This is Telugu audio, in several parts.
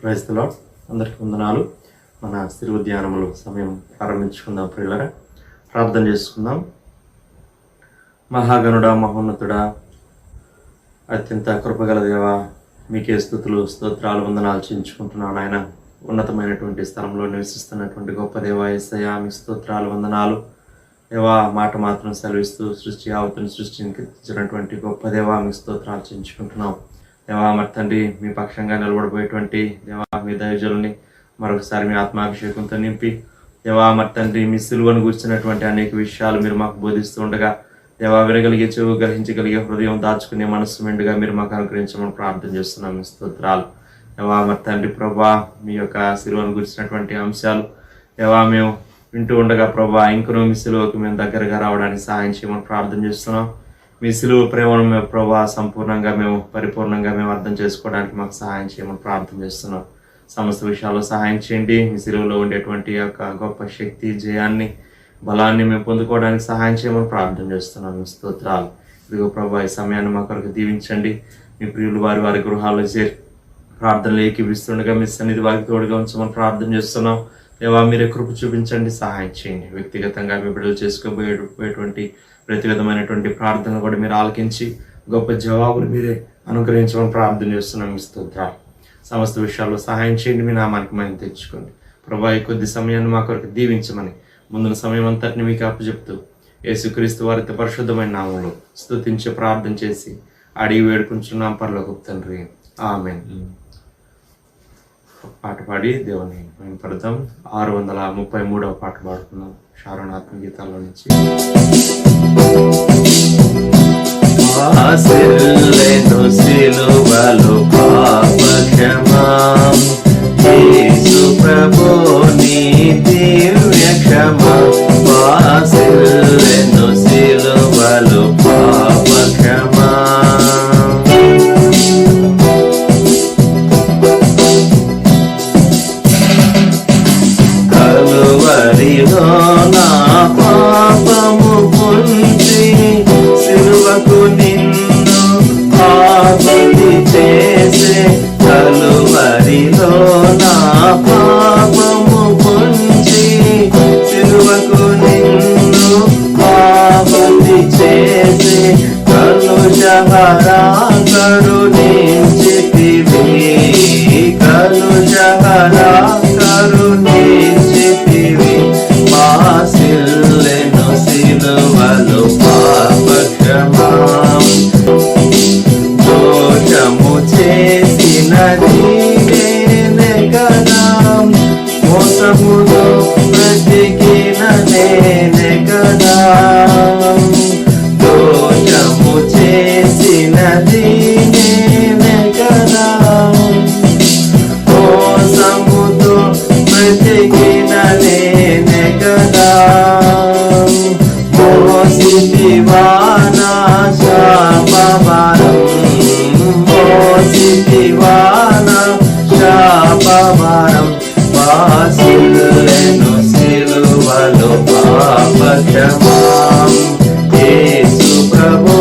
Praise the lord. అందరికీ వందనాలు. మన స్థిర ధ్యానములు సమయం ప్రారంభించుకుందాం. ప్రియులారా, ప్రార్థన చేసుకుందాం. మహాగణుడా, మహోన్నతుడా, అత్యంత కృపగల దేవా, మీకే స్తుతులు స్తోత్రాలు వందనాలు చెల్లించుకుంటున్నాను. ఆయన ఉన్నతమైనటువంటి స్థలంలో నివసిస్తున్నటువంటి గొప్ప దేవా యేసయ్యా, మీకు స్తోత్రాలు వందనాలు. దేవా, మాట మాత్రం సెలవిస్తూ సృష్టి యావత్తును సృష్టించినటువంటి గొప్ప దేవా, మీకు స్తోత్రాలు చెల్లించుకుంటున్నాం. దేవా, మరి తండ్రి, మీ పక్షంగా నిలబడిపోయేటువంటి దేవా మీ దైవజనుల్ని మరొకసారి మీ ఆత్మాభిషేకంతో నింపి, దేవా మరి తండ్రి, మీ సిలువను గుర్చినటువంటి అనేక విషయాలు మీరు మాకు బోధిస్తూ ఉండగా, దేవా వినగలిగే చెవు, గ్రహించగలిగే హృదయం, దాచుకునే మనస్సు మెండుగా మీరు మాకు అనుగ్రహించమని ప్రార్థన చేస్తున్నాం. మీ స్తోత్రాలు. దేవా మరి తండ్రి ప్రభా, మీ యొక్క సిలువను గుర్చినటువంటి అంశాలు దేవా మేము వింటూ ఉండగా ప్రభా, ఇంకనూ మీ సిలువకు మేము దగ్గరగా రావడానికి సహాయం చేయమని ప్రార్థన చేస్తున్నాం. మీ సిలువ ప్రేమను మేము ప్రభా సంపూర్ణంగా పరిపూర్ణంగా అర్థం చేసుకోవడానికి మాకు సహాయం చేయమని ప్రార్థన చేస్తున్నాం. సమస్త విషయాల్లో సహాయం చేయండి. మీ సిలువలో ఉండేటువంటి యొక్క గొప్ప శక్తి, జయాన్ని, బలాన్ని మేము పొందుకోవడానికి సహాయం చేయమని ప్రార్థన చేస్తున్నాం. స్తోత్రాలు. ఇదిగో ప్రభా, ఈ సమయాన్ని మా కొరకు దీవించండి. మీ ప్రియులు వారి గృహాల్లో చేరి ప్రార్థనలు ఏకీపిస్తుండగా మీ సన్నిధి వారికి తోడుగా ఉంచమని ప్రార్థన చేస్తున్నాం. దేవా, మీరే కృప చూపించండి, సహాయం చేయండి. వ్యక్తిగతంగా మీ బిడ్డలు చేసుకోబోయేటువంటి ప్రతి విధమైనటువంటి ప్రార్థనలు కూడా మీరు ఆలకించి గొప్ప జవాబులు మీరే అనుగ్రహించమని ప్రార్థన చేస్తున్నాం. మీ స్తోత్రాలు. సమస్త విషయాల్లో సహాయం చేయండి. మీ నామానికి మనం తెచ్చుకోండి ప్రభా. ఈ కొద్ది సమయాన్ని మా కొరకు దీవించమని ముందున్న సమయం అంతటిని మీకు అప్పచెప్తూ యేసుక్రీస్తు వారి పరిశుద్ధమైన నామంలో స్తుతించి ప్రార్థన చేసి అడిగి వేడుకుంటున్నాం పరలోకపు తండ్రి, ఆమేన్. పాట పాడి దేవుని మేము పడతాం. 633వ పాట పాడుతున్నాం శారణాత్మ గీతాల్లో నుంచి. ఆశిల్లెను సిలువలో పాప క్షమా, యేసు ప్రభు నీ దివ్య క్షమా. ఆశిల్లెను సిలువలో పాప క్షమా, కలువరిలో నా పాపము పొంచి సిలువకు నిన్ను ఆపతి చేసే. కలువరిలో నా పాపము పొంచి సిలువకు నిన్ను ఆపతి చేసే. కలుషహరా కరుణించితివి, కలుషహరా కరుణించితివి. మాసిల్లెను సిలువలో పాప క్షమా, దోషము చేసినది నేనే కదా, మోసముతో బ్రతికిన నేనే కదా. దోషము చేసినది నేనే కదా, మోసముతో బ్రతికిన నేనే కదా. మోసితివా నా శాపభారం, మోసితివా నా శాపభారం. వాసిల్లెను సిలువలో పాప క్షమా, యేసు ప్రభు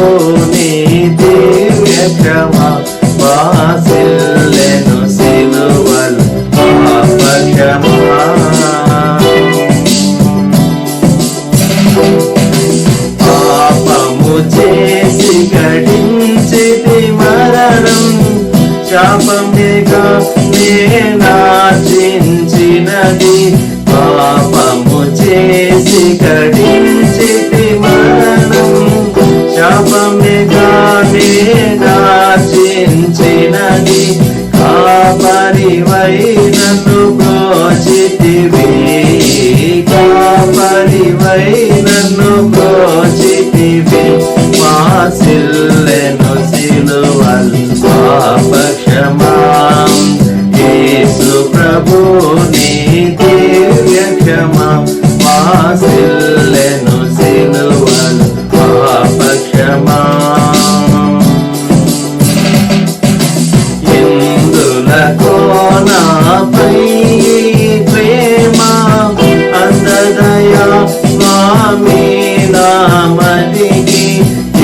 నీ దివ్య క్షమా. వాసిల్లెను సిలువలో పాప క్షమా. పాపము చేసి గడించితి మరణం, శాపమేగా నేనాచించినది. పాపము చేసి గడించితి మరణం, శాపమేగా నేనాచించినది. కాపరివై నన్ను బ్రోచితివి, కాపరివై నన్ను బ్రోచితివి. మాసిల్లెను సిలువలో పాప క్షమా, యేసు ప్రభు నీ దివ్య క్షమా. మాసిల్లెను సిలువలో పాప క్షమా. ఇందులకో నాపై ప్రేమ అందదయా స్వామి నామదికి.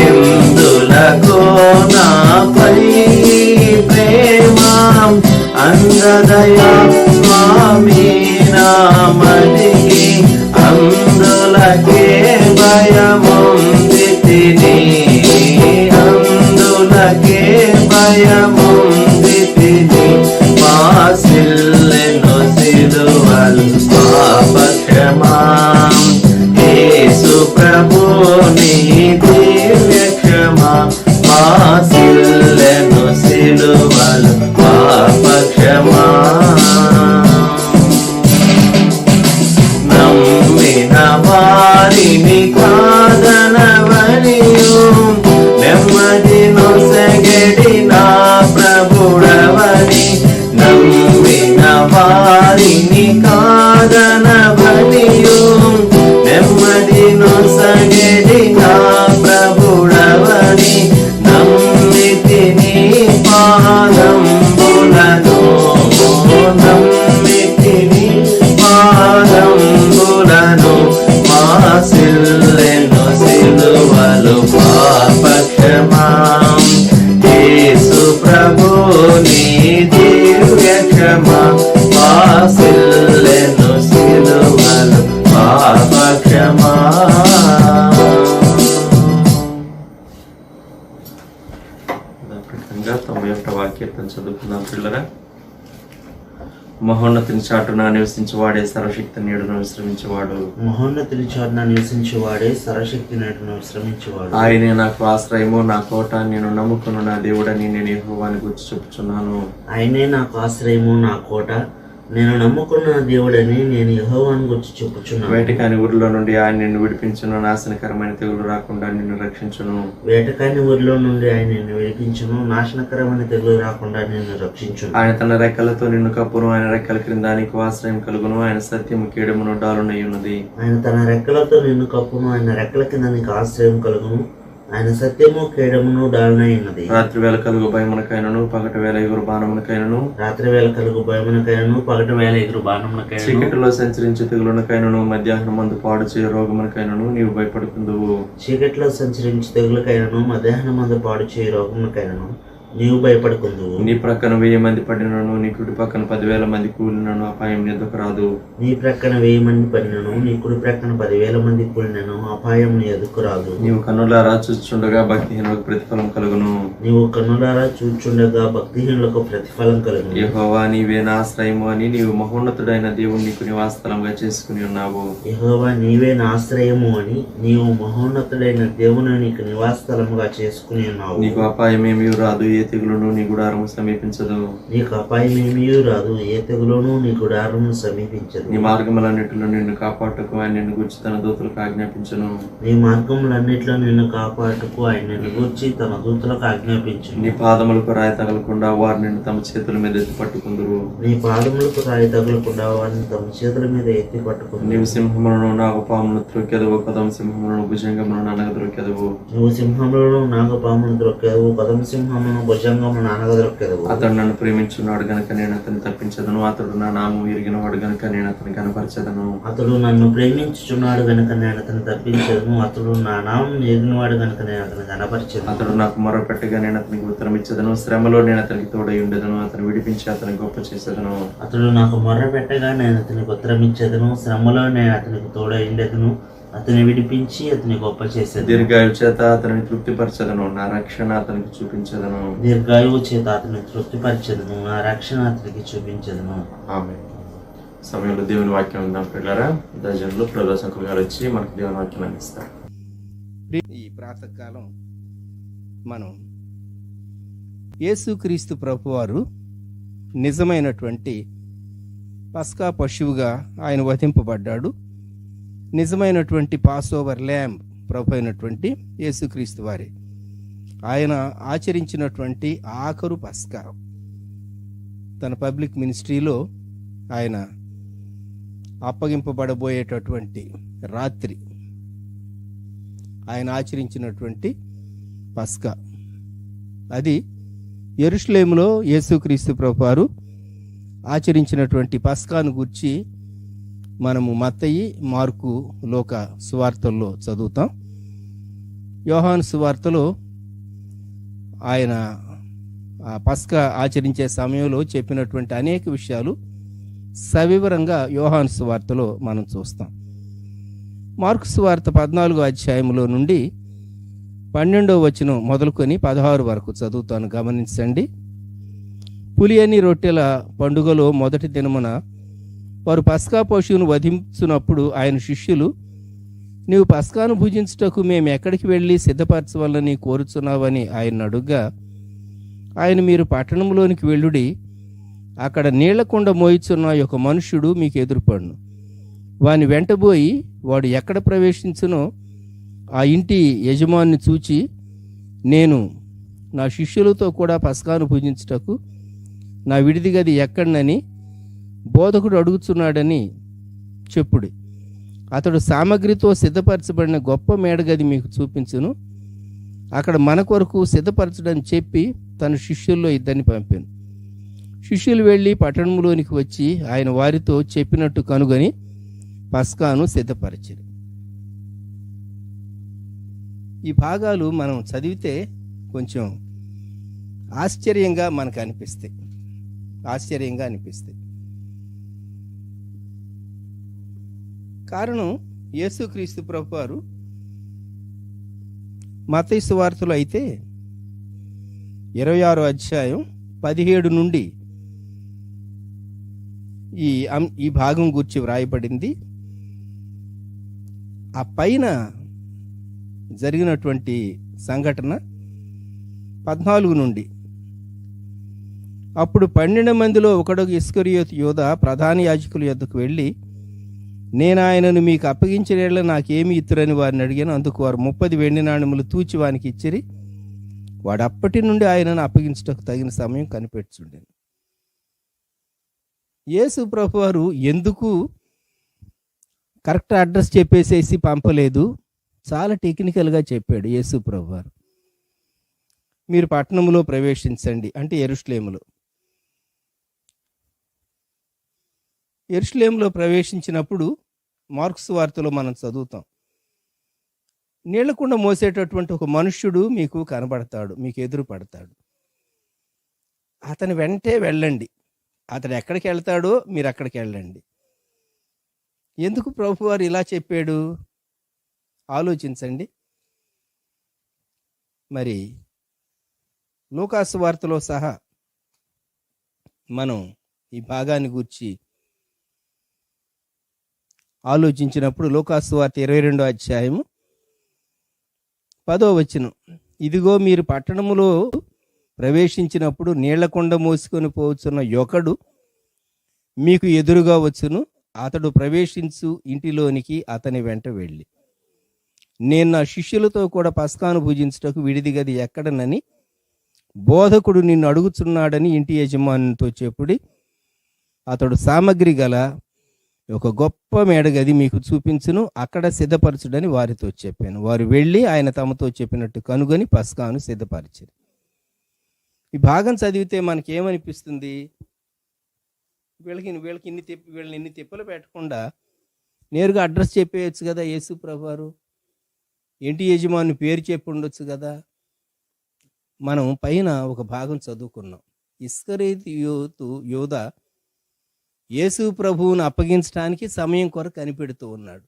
ఇందులకో నాపై ప్రేమ అందదయా స్వామి నామదికి అందులకే భయముందితిని అందులకే భయముందితిని మాసిల్లెను సిలువలు పాపక్షమాం యేసు ప్రభుని దివ్య క్షమా మాసిల్లెను సిలువలు పాపక్షమా నమ్మిన వారిని కాదనవనియు నెమ్మది నొసగడి నా ప్రభుడవని నమ్మిన వారిని కాదనవనియు నెమ్మది నొసగడి నా ప్రభుడవని నమ్మితిని పాదంబులను నమ్మితిని పాదంబులను మాసిల్లెను సిలువలు పాపక్షమాం యేసు ప్రభుని దివ్య క్షమా మాసిల్లెను సిలువలు పాపక్షమా. ప్రకటనగా 91వ వాక్యం చదువుకుందాం పిల్లరా. మహోన్నతిని చాటున నివసించేవాడే సర్వశక్తి నీడును విశ్రమించేవాడు. మహోన్నతిని చాటున నివసించేవాడే సర్వశక్తి నీడును విశ్రమించేవాడు. ఆయనే నాకు ఆశ్రయము నా కోట, నేను నమ్ముకున్న నా దేవుడని నేను యెహోవాని గురించి చెప్పుచున్నాను. ఆయనే నాకు ఆశ్రయము నా కోట, నేను నమ్ముకున్న దేవుడని నేను యెహోవాను గురించి చెప్పుచున్నాను. వేటకాని ఊరిలో నుండి ఆయన నిన్ను విడిపించును, నాశనకరమైన తెగులు రాకుండా నిన్ను రక్షించును. వేటకాని ఊరిలో నుండి ఆయన నిన్ను విడిపించును, నాశనకరమైన తెగులు రాకుండా నిన్ను రక్షించును. ఆయన తన రెక్కలతో నిన్ను కప్పును, ఆయన రెక్కల క్రింద నీకు ఆశ్రయం కలుగును. ఆయన సత్యము కేడమును డాలునై ఉన్నది. ఆయన తన రెక్కలతో నిన్ను కప్పును, ఆయన రెక్కల కింద నీకు ఆశ్రయం కలుగును. ఆయన సత్యము కేడమును డాలునై ఉన్నది. రాత్రి వేళ కలుగు భయమునకైనను, పగటి వేళ ఎగురు బాణమునకైనను, రాత్రి వేళ కలుగు భయమునకైనను, పగటి వేళ ఎదురు బాణమునకైనను, చీకటిలో సంచరించే తెగులునకైనను, మధ్యాహ్నం మందు పాడు చేయ రోగమునకైనను నీవు భయపడుకుందువు. చీకటిలో సంచరించి తెగులకైనను, మధ్యాహ్నం మందు పాడు చేయ రోగమునకైనను నీవు భయపడుకుందువు. నీ ప్రక్కన 1000 మంది పడినను, నీ కుడి పక్కన 10,000 మంది కూలినను అపాయం ఎదుకు రాదు. నీ ప్రక్కన 1000 మంది పడినను, నీ కుడి ప్రక్కన 10,000 మంది కూలినను అపాయం నీ ఎదుకు రాదు. నీవు కన్నులారా చూచుచుండగా భక్తిహీనులకు ప్రతిఫలం కలుగును. నీవు కన్నులారా చూచుండగా భక్తిహీనులకు ప్రతిఫలం కలుగును. యెహోవా నీవే నా ఆశ్రయము అని నీవు మహోన్నతుడైన దేవుని నీకు నివాసస్థలంగా చేసుకుని ఉన్నావు. యెహోవా నీవే నా ఆశ్రయము అని నీవు మహోన్నతుడైన దేవుని నీకు నివాసస్థలముగా చేసుకుని ఉన్నావు. నీకు అపాయమేమీ రాదు, ఏ తెగులును నీ గుడారము సమీపించదు. నీకు అపాయమేమీ రాదు, ఏ తెగులును నీ గుడారము సమీపించదు. నీ మార్గములన్నిటిలో నిన్ను కాపాడుటకు ఆయన నిన్ను గూర్చి తన దూతలకు ఆజ్ఞాపించును. నీ మార్గములన్నిటిలో నిన్ను కాపాడుటకు ఆయన నిన్ను గూర్చి తన దూతలకు ఆజ్ఞాపించును. నీ పాదములకు రాయి తగలకుండా వారు నిన్ను తమ చేతుల మీద ఎత్తి పట్టుకుందురు. నీ పాదములకు రాయి తగలకుండా వారిని తమ చేతుల మీద ఎత్తి పట్టుకుందురు. నీవు సింహములను నాగపామును త్రొక్కెదవు, కదం సింహములను భుజంగములను అనగదొక్కెదవు. నువ్వు సింహములను నాగపామును త్రొక్కెదవు, కదం సింహమును భుజంగమును అనగదొక్కెదవు. అతడు నన్ను ప్రేమించున్నాడు గనుక నేను అతన్ని తప్పించదను, అతడు నా నామం ఎరిగిన వాడు గనుక నేను అతని కనపరచదను. అతడు నన్ను ప్రేమించుచున్నాడు గనుక నేను అతన్ని తప్పించదను, అతడు నా నామం ఎరిగినవాడు గనుక నేను అతని కనపరచదను. అతడు నాకు మొరపెట్టగా నేను అతనికి ఉత్తరం ఇచ్చదను, శ్రమలో నేను అతనికి తోడై ఉండేదను, అతను విడిపించి అతని గొప్ప చేసేదను. అతడు నాకు మొర్ర పెట్టగా నేను అతనికి ఉత్తరం ఇచ్చేదను, శ్రమలో నేను అతనికి తోడై ఉండేదను, అతని విడిపించి అతని గొప్ప చేసేది. దీర్ఘాయు చేత అతనిని తృప్తిపరచదను, నా రక్షణ అతనికి చూపించదను. దీర్ఘాయువు చేత అతని తృప్తిపరచదను, నా రక్షణ అతనికి చూపించదను. ఆమేన్. సమయంలో దేవుని వాక్యం ఉందాం పిల్లరా. దర్శనంలో ప్రదర్శకులు గారు వచ్చి మనకు దేవుని వాక్యం అందిస్తారు. ఈ ప్రాతకాలం మనం యేసుక్రీస్తు ప్రభువారు నిజమైనటువంటి పస్కా పశువుగా ఆయన వధింపబడ్డాడు. నిజమైనటువంటి పాసోవర్ ల్యాంబ్ ప్రభు అయినటువంటి యేసుక్రీస్తు వారి ఆయన ఆచరించినటువంటి ఆఖరు పస్కా. తన పబ్లిక్ మినిస్ట్రీలో ఆయన అప్పగింపబడబోయేటటువంటి రాత్రి ఆయన ఆచరించినటువంటి పస్కా. అది యెరూషలేములో యేసుక్రీస్తు ప్రభువారు ఆచరించినటువంటి పస్కాను గూర్చి మనము మత్తయి, మార్కు, లోక సువార్తల్లో చదువుతాం. యోహాను సువార్తలో ఆయన ఆ పస్కా ఆచరించే సమయంలో చెప్పినటువంటి అనేక విషయాలు సవివరంగా యోహాను సువార్తలో మనం చూస్తాం. మార్కు సువార్త 14వ అధ్యాయంలో నుండి 12వ వచనం మొదలుకొని 16 వరకు చదువుతాను, గమనించండి. పులియని రొట్టెల పండుగలో మొదటి దినమున వారు పస్కా పశువును వధించున్నప్పుడు ఆయన శిష్యులు, నీవు పస్కాను భుజించుటకు మేము ఎక్కడికి వెళ్ళి సిద్ధపరచవలని కోరుచున్నావని ఆయన అడుగ్గా, ఆయన, మీరు పట్టణంలోనికి వెళ్ళుడి, అక్కడ నీళ్లకుండ మోయిచున్న ఒక మనుష్యుడు మీకు ఎదురుపడును. వాని వెంటబోయి వాడు ఎక్కడ ప్రవేశించునో ఆ ఇంటి యజమాని చూచి, నేను నా శిష్యులతో కూడా పస్కాను భుజించుటకు నా విడిది గది ఎక్కడనని బోధకుడు అడుగుతున్నాడని చెప్పుడి. అతడు సామగ్రితో సిద్ధపరచబడిన గొప్ప మేడగది మీకు చూపించును, అక్కడ మన కొరకు సిద్ధపరచడని చెప్పి తన శిష్యుల్లో 2 పంపాను. శిష్యులు వెళ్ళి పట్టణంలోనికి వచ్చి ఆయన వారితో చెప్పినట్టు కనుగొని పస్కాను సిద్ధపరిచారు. ఈ భాగాలు మనం చదివితే కొంచెం ఆశ్చర్యంగా మనకు అనిపిస్తాయి. కారణం, యేసుక్రీస్తు ప్రభువారు మత్తయి సువార్తలో అయితే 26వ అధ్యాయం 17 నుండి ఈ భాగం గురించి వ్రాయబడింది. ఆ పైన జరిగినటువంటి సంఘటన 14 నుండి, అప్పుడు 12 మందిలో ఒకడు ఇస్కరియోతు యూదా ప్రధాన యాజకుల యొద్దకు వెళ్ళి, నేను ఆయనను మీకు అప్పగించిన నాకేమి ఇత్తురని వారిని అడిగాను. అందుకు వారు 30 వెండి నాణెములు తూచి వానికి ఇచ్చిరి. వాడు అప్పటి నుండి ఆయనను అప్పగించుటకు తగిన సమయం కనిపెట్టుచుండెను. యేసు ప్రభువారు ఎందుకు కరెక్ట్ అడ్రస్ చెప్పేసేసి పంపలేదు? చాలా టెక్నికల్గా చెప్పాడు యేసు ప్రభువారు. మీరు పట్టణంలో ప్రవేశించండి అంటే యెరూషలేములో ప్రవేశించినప్పుడు మార్కు సువార్తలో మనం చదువుతాం, నీళ్లకుండ మోసేటటువంటి ఒక మనుష్యుడు మీకు కనబడతాడు, మీకు ఎదురు పడతాడు. అతని వెంటే వెళ్ళండి. అతడు ఎక్కడికి వెళ్తాడో మీరు అక్కడికి వెళ్ళండి. ఎందుకు ప్రభువారు ఇలా చెప్పాడు? ఆలోచించండి. మరి లూకాసు వార్తలో సహా మనం ఈ భాగాన్ని గూర్చి ఆలోచించినప్పుడు లూకాసు వార్త 22వ అధ్యాయము 10వ వచనం, ఇదిగో మీరు పట్టణములో ప్రవేశించినప్పుడు నీళ్లకుండ మోసుకొని పోవచ్చున్న ఒకడు మీకు ఎదురుగా వచ్చును, అతడు ప్రవేశించు ఇంటిలోనికి అతని వెంట వెళ్ళి, నేను నా శిష్యులతో కూడా పస్కాను భుజించుటకు విడిది గది ఎక్కడనని బోధకుడు నిన్ను అడుగుతున్నాడని ఇంటి యజమానితో చెప్పుడి. అతడు సామగ్రి గల ఒక గొప్ప మేడగది మీకు చూపించును, అక్కడ సిద్ధపరచుడని వారితో చెప్పాను. వారు వెళ్ళి ఆయన తమతో చెప్పినట్టు కనుగొని పస్కాను సిద్ధపరిచారు. ఈ భాగం చదివితే మనకేమనిపిస్తుంది? వీళ్ళని ఇన్ని తిప్పలు పెట్టకుండా నేరుగా అడ్రస్ చెప్పేయచ్చు కదా యేసు ప్రభువారు. ఇంటి యజమాని పేరు చెప్పి ఉండొచ్చు కదా. మనం పైన ఒక భాగం చదువుకున్నాం. ఇస్కరియోతు యూదా యేసు ప్రభువును అప్పగించడానికి సమయం కొరకు కనిపెడుతూ ఉన్నాడు.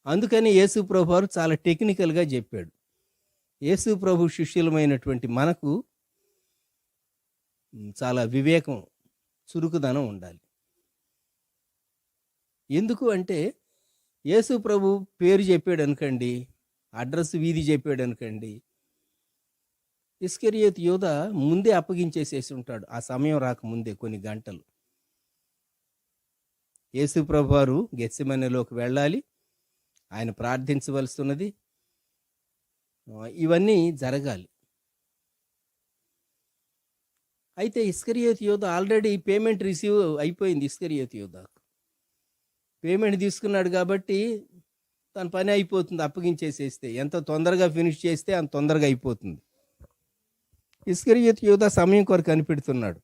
అందుకని యేసు ప్రభువారు చాలా టెక్నికల్గా చెప్పాడు. యేసు ప్రభు శిష్యులమైనటువంటి మనకు చాలా వివేకం, చురుకుదనం ఉండాలి. ఎందుకు అంటే యేసు ప్రభు పేరు చెప్పాడు అనుకోండి, అడ్రస్ వీధి చెప్పాడు అనుకోండి, ఇస్కరియోతు యూదా ముందే అప్పగించేసేసి ఉంటాడు. ఆ సమయం రాకముందే కొన్ని గంటలు యేసు ప్రభు వారు గెత్సెమనేలోకి వెళ్ళాలి, ఆయన ప్రార్థించవలసి ఉన్నది, ఇవన్నీ జరగాలి. అయితే ఇస్కరియోతు యూదా ఆల్రెడీ పేమెంట్ రిసీవ్ అయిపోయింది. ఇస్కరియోతు యూదాకు పేమెంట్ తీసుకున్నాడు కాబట్టి తన పని అయిపోతుంది. అప్పగించేసేస్తే ఎంత తొందరగా ఫినిష్ చేస్తే అంత తొందరగా అయిపోతుంది. ఇస్కరియోతు యూదా సమయం కొరకు కనిపెడుతున్నాడు.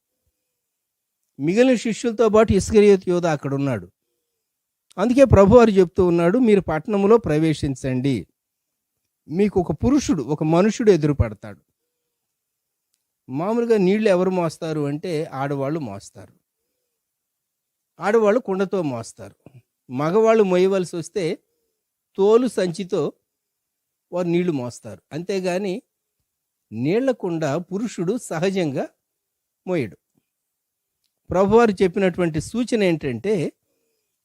మిగిలిన శిష్యులతో పాటు ఇస్కరియోతు యూదా అక్కడ ఉన్నాడు. అందుకే ప్రభువారు చెప్తూ ఉన్నాడు, మీరు పట్టణంలో ప్రవేశించండి, మీకు ఒక పురుషుడు, ఒక మనుషుడు ఎదురుపడతాడు. మామూలుగా నీళ్లు ఎవరు మోస్తారు అంటే ఆడవాళ్ళు మోస్తారు. ఆడవాళ్ళు కుండతో మోస్తారు. మగవాళ్ళు మోయవలసి వస్తే తోలు సంచితో వారు నీళ్లు మోస్తారు. అంతేగాని నీళ్ల కుండ పురుషుడు సహజంగా మోయడు. ప్రభువారు చెప్పినటువంటి సూచన ఏంటంటే,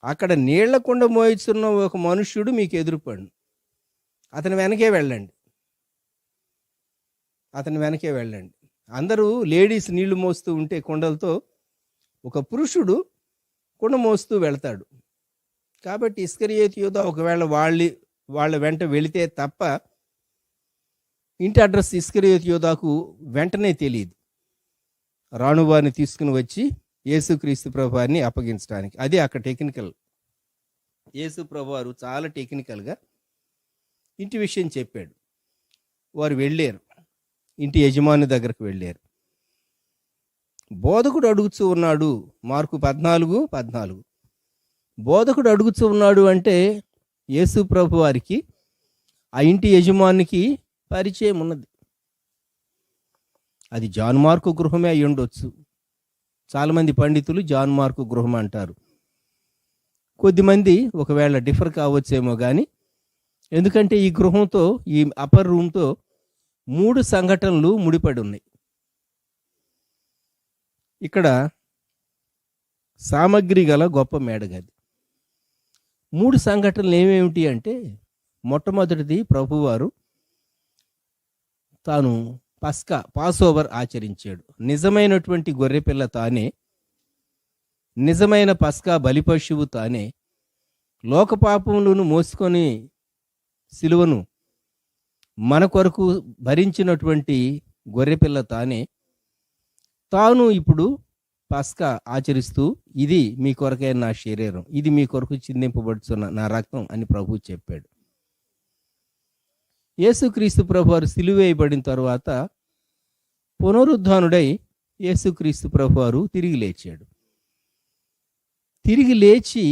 అక్కడ నీళ్ల కుండ మోయిస్తున్న ఒక మనుష్యుడు మీకు ఎదురుపడు, అతని వెనకే వెళ్ళండి, అతని వెనకే వెళ్ళండి. అందరూ లేడీస్ నీళ్లు మోస్తూ ఉంటే కుండలతో, ఒక పురుషుడు కుండ మోస్తూ వెళ్తాడు. కాబట్టి ఇస్కరియోతు యూదా ఒకవేళ వాళ్ళ వెంట వెళితే తప్ప ఇంటి అడ్రస్ ఇస్కరియోతు యూదాకు వెంటనే తెలియదు. రాణువారిని తీసుకుని వచ్చి యేసుక్రీస్తు ప్రభువారిని అప్పగించడానికి. అది అక్కడ టెక్నికల్. యేసు ప్రభువారు చాలా టెక్నికల్గా ఇంటి విషయం చెప్పాడు. వారు వెళ్ళారు, ఇంటి యజమాని దగ్గరకు వెళ్ళారు. బోధకుడు అడుగుతూ ఉన్నాడు. మార్కు 14:14. బోధకుడు అడుగుతూ ఉన్నాడు అంటే యేసు ప్రభు వారికి ఆ ఇంటి యజమానికి పరిచయం ఉన్నది. అది జాన్ మార్కు గృహమే అయి ఉండొచ్చు. చాలామంది పండితులు జాన్ మార్కు గృహం అంటారు. కొద్దిమంది ఒకవేళ డిఫర్ కావచ్చేమో కానీ, ఎందుకంటే ఈ గృహంతో, ఈ అప్పర్ రూమ్తో 3 సంఘటనలు ముడిపడి ఉన్నాయి. ఇక్కడ సామగ్రి గల గొప్ప మేడగది. 3 సంఘటనలు ఏమేమిటి అంటే, మొట్టమొదటిది ప్రభువారు తాను పాస్ ఓవర్ ఆచరించాడు. నిజమైనటువంటి గొర్రెపిల్ల తానే, నిజమైన పస్కా బలిపశువు తానే, లోకపాపములను మోసుకొని సిలువను మన కొరకు భరించినటువంటి గొర్రెపిల్ల తానే, తాను ఇప్పుడు పస్కా ఆచరిస్తూ, ఇది మీ కొరకైన నా శరీరం, ఇది మీ కొరకు చిందింపబడుతున్న నా రక్తం అని ప్రభువు చెప్పాడు. యేసుక్రీస్తు ప్రభువారు సిలువేయబడిన తరువాత పునరుద్ధానుడై యేసుక్రీస్తు ప్రభువారు తిరిగి లేచాడు. తిరిగి లేచి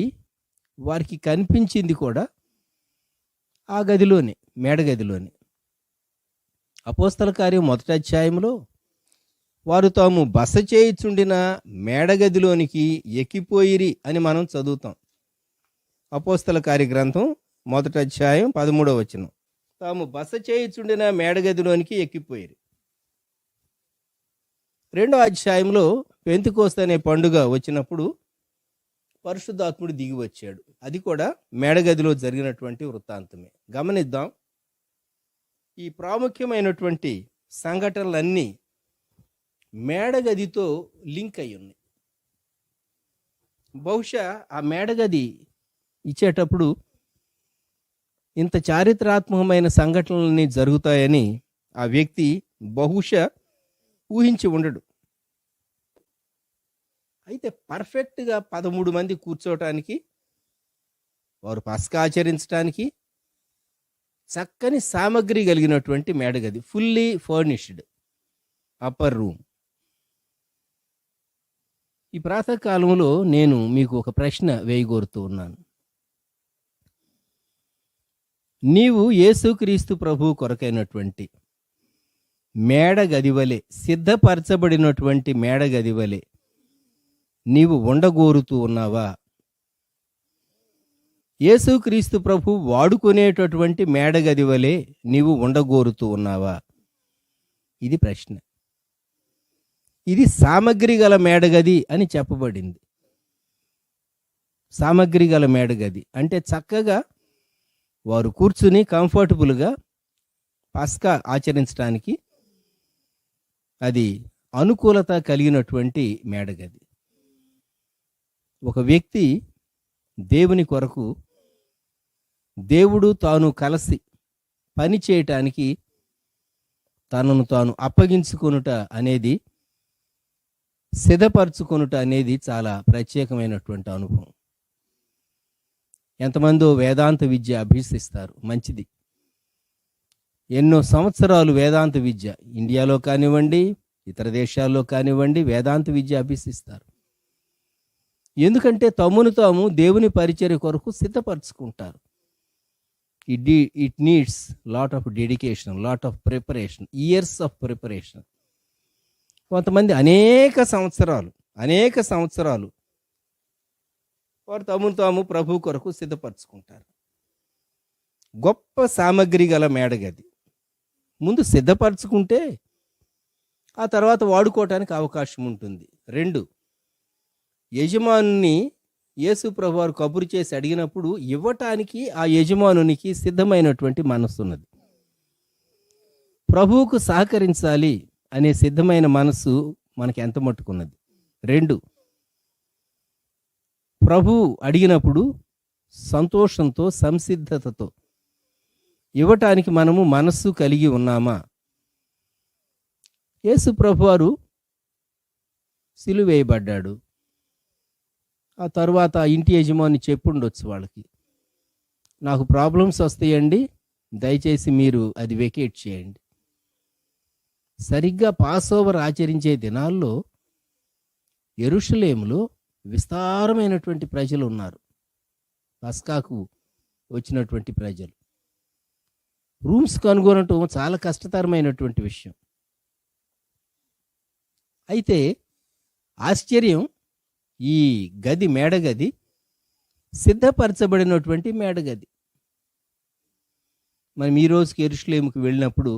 వారికి కనిపించింది కూడా ఆ గదిలోనే, మేడగదిలోనే. అపోస్తల కార్యం 1వ అధ్యాయంలో వారు తాము బస చేయుచుండిన మేడగదిలోనికి ఎక్కిపోయిరి అని మనం చదువుతాం. అపోస్తల కార్య గ్రంథం 1వ అధ్యాయం 13వ వచనం. తాము బస చేయుచుండిన మేడగదిలోనికి ఎక్కిపోయిరి. 2వ అధ్యాయంలో పెంతెకోస్తు అనే పండుగ వచ్చినప్పుడు పరిశుద్ధాత్ముడు దిగి వచ్చాడు. అది కూడా మేడగదిలో జరిగినటువంటి వృత్తాంతమే. గమనిద్దాం, ఈ ప్రాముఖ్యమైనటువంటి సంఘటనలన్నీ మేడగదితో లింక్ అయి ఉన్నాయి. బహుశా ఆ మేడగది ఇచ్చేటప్పుడు ఇంత చారిత్రాత్మకమైన సంఘటనలన్నీ జరుగుతాయని ఆ వ్యక్తి బహుశా ఊహించి ఉండడు. అయితే పర్ఫెక్ట్గా 13 మంది కూర్చోవటానికి, వారు పస్కా ఆచరించడానికి చక్కని సామగ్రి కలిగినటువంటి మేడగది, ఫుల్లీ ఫర్నిష్డ్ అప్పర్ రూమ్. ఈ ప్రాతకాలంలో నేను మీకు ఒక ప్రశ్న వేయగోరుతూ ఉన్నాను. నీవు యేసుక్రీస్తు ప్రభు కొరకైనటువంటి మేడగదివలే, సిద్ధపరచబడినటువంటి మేడగదివలే నీవు ఉండగోరుతూ ఉన్నావా? యేసుక్రీస్తు ప్రభు వాడుకునేటటువంటి మేడగదివలే నీవు ఉండగోరుతూ ఉన్నావా? ఇది ప్రశ్న. ఇది సామగ్రి గల మేడగది అని చెప్పబడింది. సామగ్రి గల మేడగది అంటే చక్కగా వారు కూర్చుని కంఫర్టబుల్గా పస్కా ఆచరించడానికి అది అనుకూలత కలిగినటువంటి మేడగది. ఒక వ్యక్తి దేవుని కొరకు, దేవుడు తాను కలిసి పని చేయటానికి తనను తాను అప్పగించుకొనుట అనేది, సిద్ధపరచుకొనుట అనేది చాలా ప్రత్యేకమైనటువంటి అనుభవం. ఎంతమందో వేదాంత విద్య అభ్యసిస్తారు, మంచిది. ఎన్నో సంవత్సరాలు వేదాంత విద్య, ఇండియాలో కానివ్వండి, ఇతర దేశాల్లో కానివ్వండి, వేదాంత విద్య అభ్యసిస్తారు. ఎందుకంటే తమను తాము దేవుని పరిచర్య కొరకు సిద్ధపరచుకుంటారు. It needs lot of dedication, lot of preparation, years of preparation. కొంతమంది అనేక సంవత్సరాలు వారు తమను తాము ప్రభు కొరకు సిద్ధపరచుకుంటారు. గొప్ప సామగ్రి గల మేడగది. ముందు సిద్ధపరచుకుంటే ఆ తర్వాత వాడుకోవటానికి అవకాశం ఉంటుంది. 2, యజమానుని యేసు ప్రభు వారు కబురు చేసి అడిగినప్పుడు ఇవ్వటానికి ఆ యజమానునికి సిద్ధమైనటువంటి మనస్సు ఉన్నది. ప్రభువుకు సహకరించాలి అనే సిద్ధమైన మనస్సు మనకి ఎంత మట్టుకున్నది. 2, ప్రభువు అడిగినప్పుడు సంతోషంతో సంసిద్ధతతో ఇవ్వటానికి మనము మనస్సు కలిగి ఉన్నామా? యేసు ప్రభువారు సిలువేయబడ్డాడు. ఆ తర్వాత ఇంటి యజమాని చెప్పుండొచ్చు వాళ్ళకి, నాకు ప్రాబ్లమ్స్ వస్తాయండి, దయచేసి మీరు అది వెకేట్ చేయండి. సరిగ్గా పాస్ ఓవర్ ఆచరించే దినాల్లో యెరూషలేములో విస్తారమైనటువంటి ప్రజలు ఉన్నారు. పస్కాకు వచ్చినటువంటి ప్రజలు. రూమ్స్ కనుగొనటం చాలా కష్టతరమైనటువంటి విషయం. అయితే ఆశ్చర్యం, ఈ గది మేడగది సిద్ధపరచబడినటువంటి మేడగది. మనం ఈ రోజుకి యెరూషలేముకి వెళ్ళినప్పుడు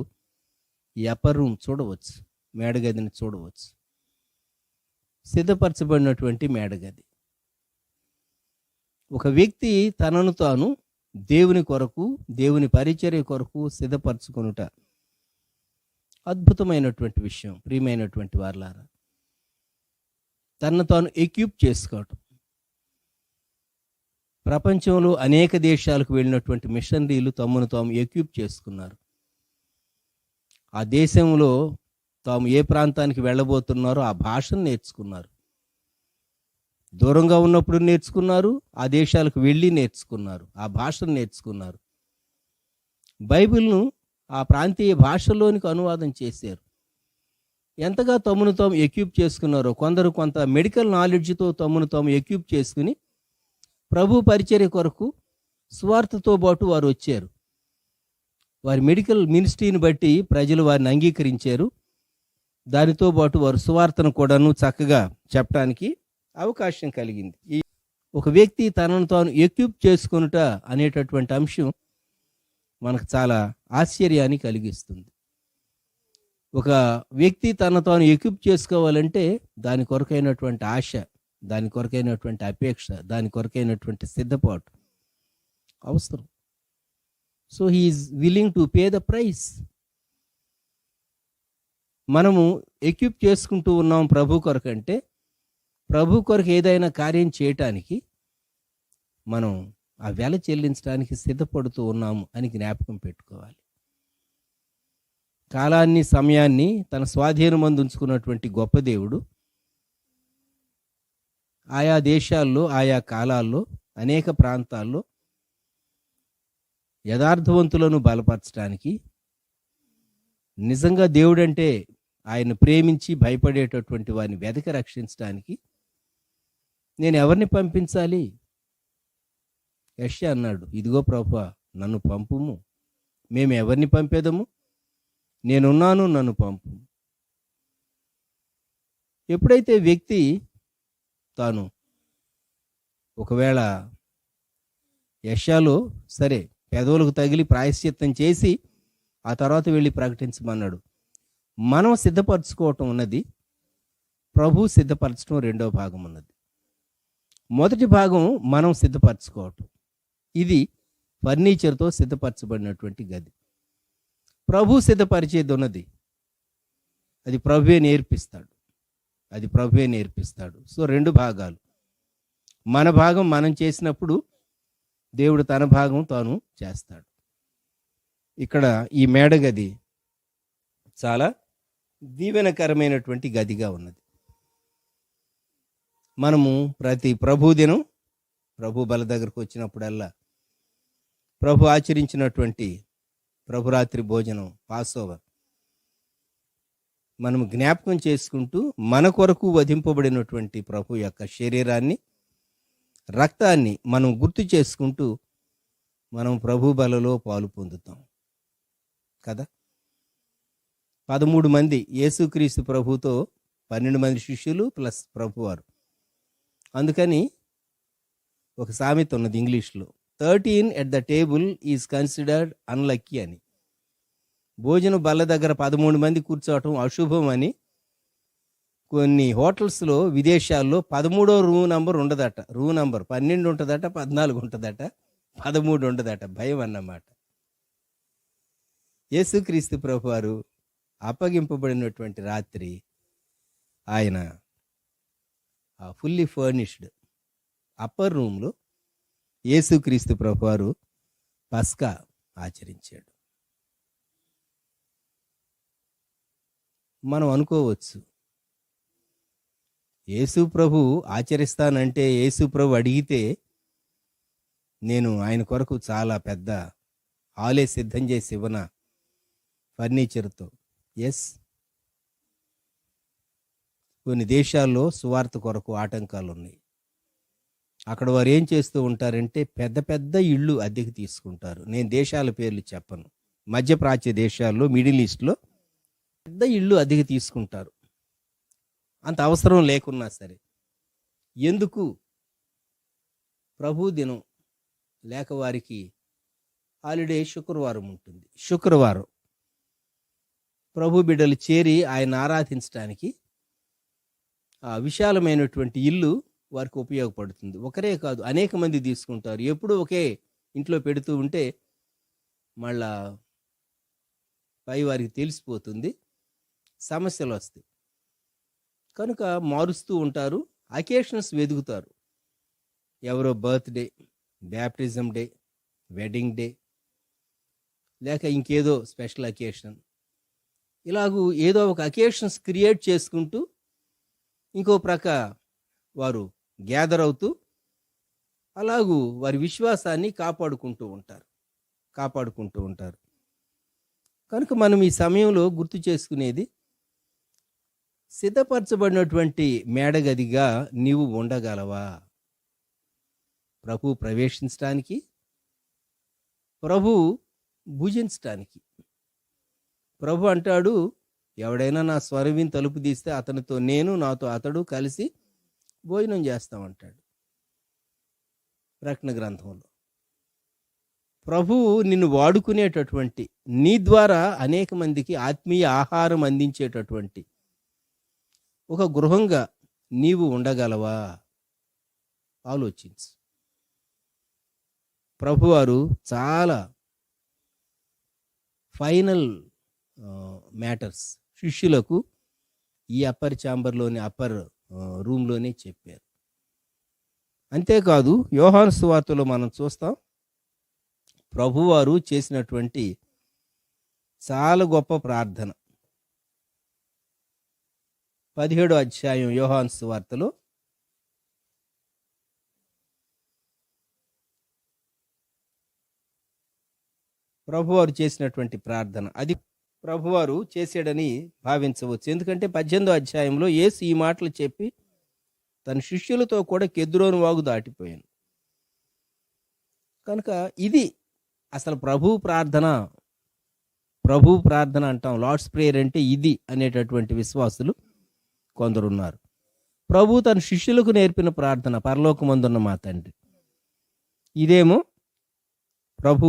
ఈ అప్పర్ రూమ్ చూడవచ్చు, మేడగదిని చూడవచ్చు. సిద్ధపరచబడినటువంటి మేడగది. ఒక వ్యక్తి తనను తాను దేవుని కొరకు, దేవుని పరిచర్య కొరకు సిద్ధపరచుకొనుట అద్భుతమైనటువంటి విషయం. ప్రియమైనటువంటి వారలారా, తనను తాను ఎక్విప్ చేసుకోవటం. ప్రపంచంలో అనేక దేశాలకు వెళ్ళినటువంటి మిషనరీలు తమను తాము ఎక్విప్ చేసుకున్నారు. ఆ దేశంలో తాము ఏ ప్రాంతానికి వెళ్ళబోతున్నారో ఆ భాషను నేర్చుకున్నారు. దూరంగా ఉన్నప్పుడు నేర్చుకున్నారు, ఆ దేశాలకు వెళ్ళి నేర్చుకున్నారు, ఆ భాషను నేర్చుకున్నారు. బైబిల్ను ఆ ప్రాంతీయ భాషలోనికి అనువాదం చేశారు. ఎంతగా తమను తాము ఎక్విప్ చేసుకున్నారో, కొందరు కొంత మెడికల్ నాలెడ్జ్తో తమను తాము ఎక్విప్ చేసుకుని ప్రభు పరిచర్య కొరకు సువార్తతో పాటు వారు వచ్చారు. వారి మెడికల్ మినిస్ట్రీని బట్టి ప్రజలు వారిని అంగీకరించారు. దానితో పాటు వారు సువార్తను కూడాను చక్కగా చెప్పడానికి అవకాశం కలిగింది. ఒక వ్యక్తి తనను తాను ఎక్విప్ చేసుకొనుట అనేటటువంటి అంశం మనకు చాలా ఆశ్చర్యాన్ని కలిగిస్తుంది. ఒక వ్యక్తి తన తాను ఎక్విప్ చేసుకోవాలంటే దాని కొరకైనటువంటి ఆశ, దాని కొరకైనటువంటి అపేక్ష, దాని కొరకైనటువంటి సిద్ధపాటు అవసరం. So he is willing to pay the price. మనము ఎక్విప్ చేసుకుంటూ ఉన్నాం ప్రభు కొరకు అంటే, ప్రభు కొరకు ఏదైనా కార్యం చేయటానికి మనం ఆ వెల చెల్లించడానికి సిద్ధపడుతూ ఉన్నాము అని జ్ఞాపకం పెట్టుకోవాలి. కాలాన్ని, సమయాన్ని తన స్వాధీనమందు ఉంచుకున్నటువంటి గొప్ప దేవుడు ఆయా దేశాల్లో, ఆయా కాలాల్లో, అనేక ప్రాంతాల్లో యథార్థవంతులను బలపరచడానికి, నిజంగా దేవుడంటే ఆయన ప్రేమించి భయపడేటటువంటి వారిని వెదకి రక్షించడానికి నేను ఎవరిని పంపించాలి? యెషయా అన్నాడు, ఇదిగో ప్రభువా నన్ను పంపుము. మేము ఎవరిని పంపేదము? నేనున్నాను, నన్ను పంపు. ఎప్పుడైతే వ్యక్తి తాను ఒకవేళ యెషయాలో సరే పెదవులకు తగిలి ప్రాయశ్చిత్తం చేసి ఆ తర్వాత వెళ్ళి ప్రకటించమన్నాడు. మనం సిద్ధపరచుకోవటం ఉన్నది, ప్రభు సిద్ధపరచడం రెండో భాగం ఉన్నది. మొదటి భాగం మనం సిద్ధపరచుకోవటం. ఇది ఫర్నిచర్తో సిద్ధపరచబడినటువంటి గది. ప్రభు సిద్ధపరిచేది ఉన్నది, అది ప్రభువే నేర్పిస్తాడు, అది ప్రభువే నేర్పిస్తాడు. సో 2 భాగాలు. మన భాగం మనం చేసినప్పుడు దేవుడు తన భాగం తాను చేస్తాడు. ఇక్కడ ఈ మేడగది చాలా దీవెనకరమైనటువంటి గదిగా ఉన్నది. మనము ప్రతి ప్రభు దినం, ప్రభు బల దగ్గరకు వచ్చినప్పుడల్లా ప్రభు ఆచరించినటువంటి ప్రభురాత్రి భోజనం, పాస్ ఓవర్ మనము జ్ఞాపకం చేసుకుంటూ మన కొరకు వధింపబడినటువంటి ప్రభు యొక్క శరీరాన్ని, రక్తాన్ని మనం గుర్తు చేసుకుంటూ మనం ప్రభు బలలో పాలు పొందుతాం కదా. 13 మంది యేసుక్రీస్తు ప్రభుతో 12 మంది శిష్యులు ప్లస్ ప్రభువారు. అందుకని ఒక సామెత ఉన్నది ఇంగ్లీష్లో, 13 at the table is considered unlucky అని. భోజనం బల్ల దగ్గర 13 మంది కూర్చోవటం అశుభం అని. కొన్ని హోటల్స్లో విదేశాల్లో 13వ రూమ్ నంబర్ ఉండదట. రూమ్ నంబర్ 12 ఉంటుందట, 14 ఉంటుందట, 13 ఉండదట. భయం అన్నమాట. యేసుక్రీస్తు ప్రభువారు అప్పగింపబడినటువంటి రాత్రి ఆయన ఫుల్లీ ఫర్నిష్డ్ అప్పర్ రూమ్లో యేసుక్రీస్తు ప్రభువారు పస్కా ఆచరించాడు. మనం అనుకోవచ్చు, యేసు ప్రభు ఆచరిస్తానంటే, యేసు ప్రభు అడిగితే నేను ఆయన కొరకు చాలా పెద్ద హాలే సిద్ధం చేసి ఇవ్వనా ఫర్నిచర్తో? ఎస్, కొన్ని దేశాల్లో సువార్త కొరకు ఆటంకాలు ఉన్నాయి. అక్కడ వారు ఏం చేస్తూ ఉంటారంటే పెద్ద పెద్ద ఇళ్ళు అద్దెకి తీసుకుంటారు. నేను దేశాల పేర్లు చెప్పను. మధ్యప్రాచ్య దేశాల్లో, మిడిల్ ఈస్ట్లో పెద్ద ఇళ్ళు అద్దెకి తీసుకుంటారు, అంత అవసరం లేకున్నా సరే. ఎందుకు? ప్రభు దినం లేక వారికి హాలిడే శుక్రవారం ఉంటుంది. శుక్రవారం ప్రభు బిడ్డలు చేరి ఆయన ఆరాధించడానికి ఆ విశాలమైనటువంటి ఇల్లు వారికి ఉపయోగపడుతుంది. ఒకరే కాదు, అనేక మంది తీసుకుంటారు. ఎప్పుడూ ఒకే ఇంట్లో పెడుతూ ఉంటే మళ్ళా పై వారికి తెలిసిపోతుంది, సమస్యలు వస్తాయి. కనుక మారుస్తూ ఉంటారు, అకేషన్స్ వెతుకుతారు. ఎవరో birthday, baptism day, wedding day, లేక ఇంకేదో స్పెషల్ అకేషన్, ఇలాగూ ఏదో ఒక అకేషన్స్ క్రియేట్ చేసుకుంటూ ఇంకో ప్రక్క వారు గ్యాదర్ అవుతూ అలాగూ వారి విశ్వాసాన్ని కాపాడుకుంటూ ఉంటారు. కనుక మనం ఈ సమయంలో గుర్తు చేసుకునేది, సిద్ధపరచబడినటువంటి మేడగదిగా నీవు ఉండగలవా? ప్రభు ప్రవేశించడానికి, ప్రభు భుజించటానికి. ప్రభు అంటాడు, ఎవడైనా నా స్వరవిని తలుపు తీస్తే అతనితో నేను, నాతో అతడు కలిసి భోజనం చేస్తామంటాడు ప్రకటన గ్రంథంలో. ప్రభువు నిన్ను వాడుకునేటటువంటి, నీ ద్వారా అనేక మందికి ఆత్మీయ ఆహారం అందించేటటువంటి ఒక గృహంగా నీవు ఉండగలవా? ఆలోచించు. ప్రభువారు చాలా ఫైనల్ మ్యాటర్స్ శిష్యులకు ఈ అప్పర్ ఛాంబర్లోని అప్పర్ రూమ్లోనే చెప్పారు. అంతేకాదు యోహాను సువార్తలో మనం చూస్తాం, ప్రభువారు చేసినటువంటి చాలా గొప్ప ప్రార్థన. 17వ అధ్యాయం యోహాను సువార్తలో ప్రభువారు చేసినటువంటి ప్రార్థన, అది ప్రభువారు చేసాడని భావించవచ్చు. ఎందుకంటే 18వ అధ్యాయంలో యేసు ఈ మాటలు చెప్పి తన శిష్యులతో కూడా కెద్రోను వాగు దాటిపోయాను. కనుక ఇది అసలు ప్రభు ప్రార్థన అంటాం. లార్డ్స్ ప్రేయర్ అంటే ఇది అనేటటువంటి విశ్వాసులు కొందరున్నారు. ప్రభు తన శిష్యులకు నేర్పిన ప్రార్థన, పరలోకమందున్న మా తండ్రి. ఇదేమో ప్రభు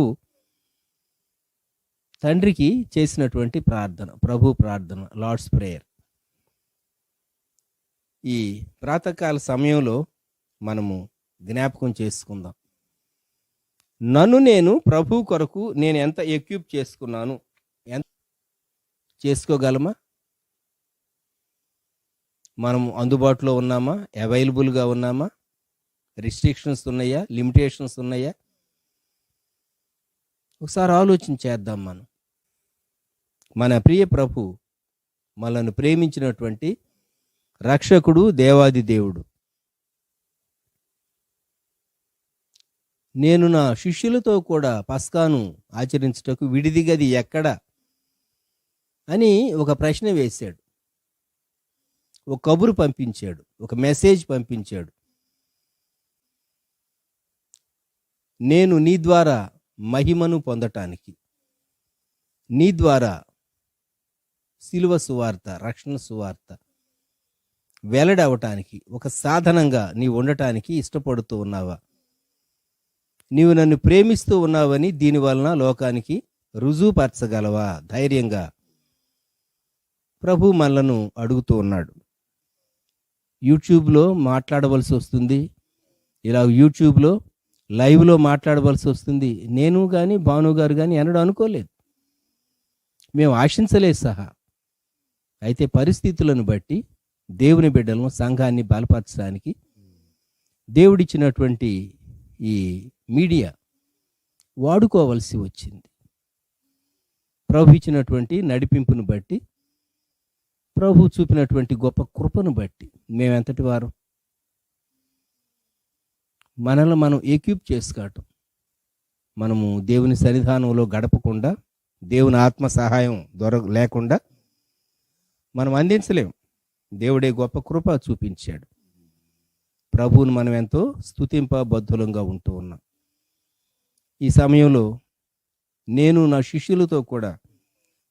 తండ్రికి చేసినటువంటి ప్రార్థన, ప్రభు ప్రార్థన, లార్డ్స్ ప్రేయర్. ఈ ప్రాతకాల సమయంలో మనము జ్ఞాపకం చేసుకుందాం, నన్ను నేను ప్రభు కొరకు నేను ఎంత ఎక్విప్ చేసుకున్నాను, ఎంత చేసుకోగలమా? మనం అందుబాటులో ఉన్నామా? అవైలబుల్గా ఉన్నామా? రిస్ట్రిక్షన్స్ ఉన్నాయా? లిమిటేషన్స్ ఉన్నాయా? ఒకసారి ఆలోచన చేద్దాం. మన ప్రియ ప్రభు మనల్ని ప్రేమించినటువంటి రక్షకుడు, దేవాది దేవుడు. నేను నా శిష్యులతో కూడా పస్కాను ఆచరించుటకు విడిది గది ఎక్కడ అని ఒక ప్రశ్న వేశాడు, ఒక కబురు పంపించాడు, ఒక మెసేజ్ పంపించాడు. నేను నీ ద్వారా మహిమను పొందటానికి, నీ ద్వారా శిలువ సువార్త, రక్షణ సువార్త వెల్లడవటానికి, ఒక సాధనంగా నీవు ఉండటానికి ఇష్టపడుతూ ఉన్నావా? నీవు నన్ను ప్రేమిస్తూ ఉన్నావని దీని వలన లోకానికి రుజువుపరచగలవా? ధైర్యంగా ప్రభు మనలను అడుగుతూ ఉన్నాడు. యూట్యూబ్లో మాట్లాడవలసి వస్తుంది, ఇలా యూట్యూబ్లో లైవ్లో మాట్లాడవలసి వస్తుంది. నేను కానీ భాను గారు కానీ ఎన్నడూ అనుకోలేదు, మేము ఆశించలేదు సహా. అయితే పరిస్థితులను బట్టి దేవుని బిడ్డలను, సంఘాన్ని బలపరచడానికి దేవుడిచ్చినటువంటి ఈ మీడియా వాడుకోవలసి వచ్చింది. ప్రభు ఇచ్చినటువంటి నడిపింపును బట్టి, ప్రభు చూపినటువంటి గొప్ప కృపను బట్టి మేమెంతటి వారు? మనల్ని మనం ఎక్విప్ చేసుకోవటం, మనము దేవుని సన్నిధానంలో గడపకుండా, దేవుని ఆత్మ సహాయం లేకుండా మనం అందించలేం. దేవుడే గొప్ప కృప చూపించాడు. ప్రభువును మనం ఎంతో స్తుతింపబద్ధులంగా ఉంటూ ఉన్నాం. ఈ సమయంలో నేను నా శిష్యులతో కూడా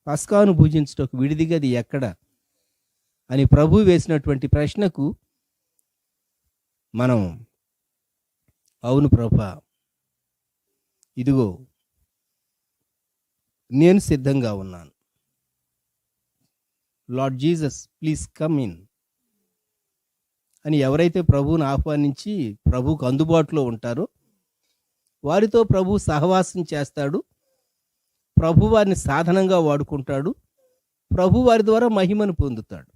పస్కాను భుజించుటకు విడిది గది ఎక్కడ అని ప్రభు వేసినటువంటి ప్రశ్నకు మనం అవును ప్రభా, ఇదిగో నేను సిద్ధంగా ఉన్నాను, lord Jesus please come in అని ఎవరైతే ప్రభువును ఆహ్వానించి ప్రభువుకు అందుబాటులో ఉంటారో వారితో ప్రభు సహవాసం చేస్తాడు. ప్రభు వారిని సాధనంగా వాడుకుంటాడు. ప్రభు వారి ద్వారా మహిమను పొందుతాడు.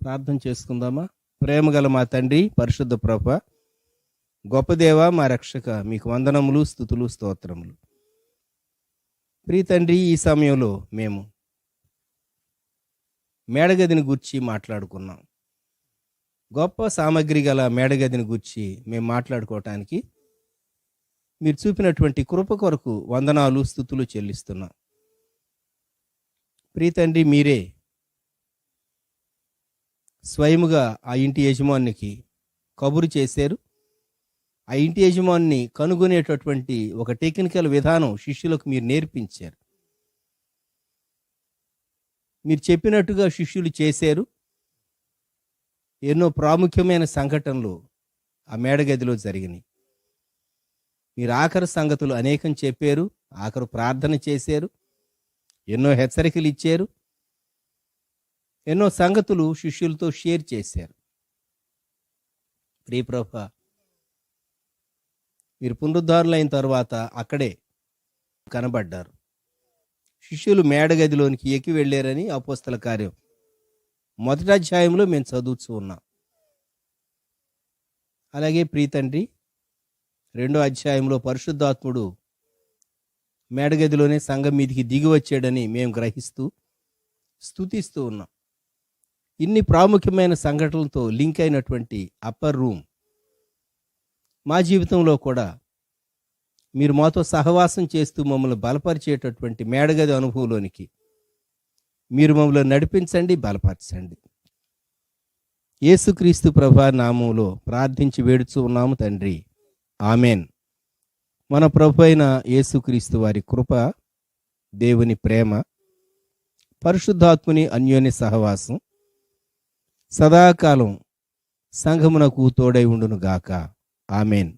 ప్రార్థన చేసుకుందామా? ప్రేమగల మా తండ్రి, పరిశుద్ధ ప్రభా, గొప్ప దేవ, మా రక్షక, మీకు వందనములు, స్తుతులు, స్తోత్రములు. ప్రియ తండ్రి, ఈ సమయంలో మేము మేడగదిని గూర్చి మాట్లాడుకున్నాం. గొప్ప సామగ్రి గల మేడగదిని గూర్చి మేము మాట్లాడుకోవటానికి మీరు చూపినటువంటి కృప కొరకు వందనాలు, స్తుతులు చెల్లిస్తున్నాం. ప్రియ తండ్రి, మీరే స్వయముగా ఆ ఇంటి యజమానికి కబురు చేశారు. ఆ ఇంటి యజమాని కనుగొనేటటువంటి ఒక టెక్నికల్ విధానం శిష్యులకు మీరు నేర్పించారు. మీరు చెప్పినట్టుగా శిష్యులు చేశారు. ఎన్నో ప్రాముఖ్యమైన సంఘటనలు ఆ మేడగదిలో జరిగినాయి. మీరు ఆఖరి సంగతులు అనేకం చెప్పారు, ఆఖరు ప్రార్థన చేశారు, ఎన్నో హెచ్చరికలు ఇచ్చారు, ఎన్నో సంగతులు శిష్యులతో షేర్ చేశారు. ప్రియ ప్రభువా, మీరు పునరుద్ధారులైన తర్వాత అక్కడే కనబడ్డారు. శిష్యులు మేడగదిలోనికి ఎక్కి వెళ్ళారని అపోస్తల కార్యం 1వ అధ్యాయంలో మేము చదువుతూ ఉన్నాం. అలాగే ప్రియ తండ్రి, 2వ అధ్యాయంలో పరిశుద్ధాత్ముడు మేడగదిలోనే సంఘం మీదికి దిగి వచ్చాడని మేము గ్రహిస్తూ స్తుతిస్తూ ఉన్నాం. ఇన్ని ప్రాముఖ్యమైన సంఘటనలతో లింక్ అయినటువంటి అప్పర్ రూమ్ మా జీవితంలో కూడా మీరు మాతో సహవాసం చేస్తూ మమ్మల్ని బలపరిచేటటువంటి మేడగది అనుభవంలోనికి మీరు మమ్మల్ని నడిపించండి, బలపరచండి. యేసుక్రీస్తు ప్రభు నామములో ప్రార్థించి వేడుచూ ఉన్నాము తండ్రి, ఆమెన్. మన ప్రభు అయిన యేసుక్రీస్తు వారి కృప, దేవుని ప్రేమ, పరిశుద్ధాత్ముని అన్యోన్య సహవాసం సదాకాలం సంఘమునకు తోడై ఉండును గాక. ఆమెన్.